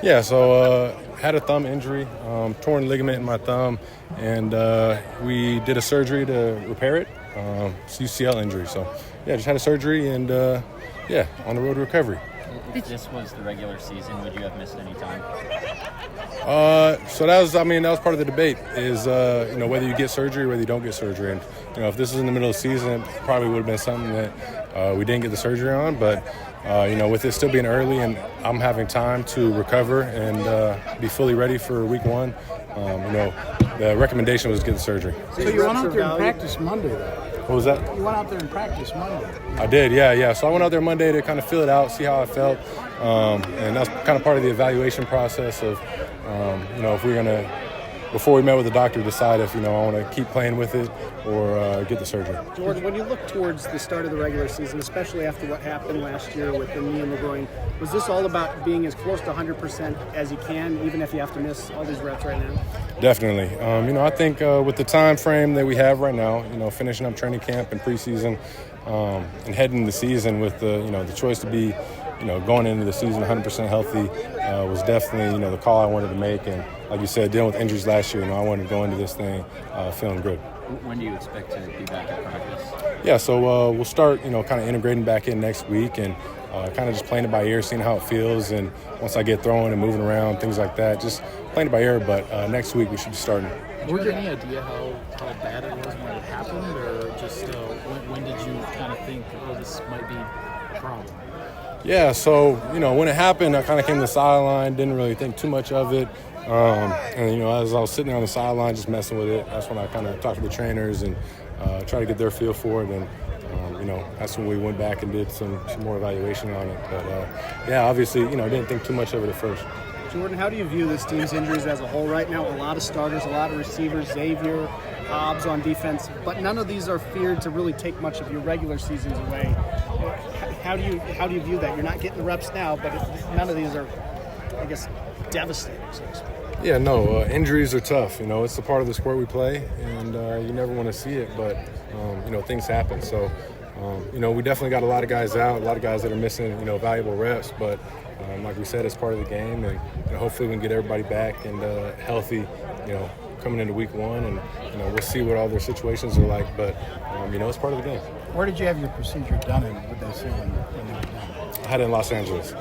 Yeah, so had a thumb injury, torn ligament in my thumb, and we did a surgery to repair it. It's UCL injury, so yeah, just had a surgery and yeah, on the road to recovery. If this was the regular season, would you have missed any time? So that was part of the debate is whether you get surgery or whether you don't get surgery, and if this was in the middle of the season, it probably would have been something that we didn't get the surgery on, but. With it still being early and I'm having time to recover and be fully ready for week one, the recommendation was to get the surgery. So you went out there and practiced Monday, though? What was that? You went out there and practiced Monday. I did, yeah. So I went out there Monday to kind of feel it out, see how I felt, and that's kind of part of the evaluation process of, if we're going to, before we met with the doctor, decide if, I want to keep playing with it or get the surgery. Jordan, when you look towards the start of the regular season, especially after what happened last year with the knee and the groin, was this all about being as close to 100% as you can, even if you have to miss all these reps right now? Definitely. I think with the time frame that we have right now, finishing up training camp and preseason and heading the season with the choice to be, going into the season 100% healthy was definitely, the call I wanted to make. And like you said, dealing with injuries last year, I wanted to go into this thing feeling good. When do you expect to be back at practice? Yeah, so we'll start, kind of integrating back in next week and kind of just playing it by ear, seeing how it feels. And once I get throwing and moving around, things like that, just playing it by ear. But next week we should be starting. Did you have any idea how bad it was when it happened? Or just when did you kind of think, oh, this might be a problem? Yeah, so, when it happened, I kind of came to the sideline, didn't really think too much of it. And, as I was sitting there on the sideline just messing with it, that's when I kind of talked to the trainers and tried to get their feel for it. And, that's when we went back and did some more evaluation on it. But, yeah, obviously, didn't think too much of it at first. Jordan, how do you view this team's injuries as a whole right now? A lot of starters, a lot of receivers, Xavier, Hobbs on defense, but none of these are feared to really take much of your regular seasons away. How do you view that? You're not getting the reps now, but none of these are, I guess, devastating, so to speak. Yeah, no, injuries are tough. It's a part of the sport we play, and you never want to see it, but, things happen. So, we definitely got a lot of guys out, a lot of guys that are missing, valuable reps, but like we said, it's part of the game, and hopefully we can get everybody back and healthy, coming into week one, and, we'll see what all their situations are like, but, it's part of the game. Where did you have your procedure done in? What they say when you were done? I had it in Los Angeles.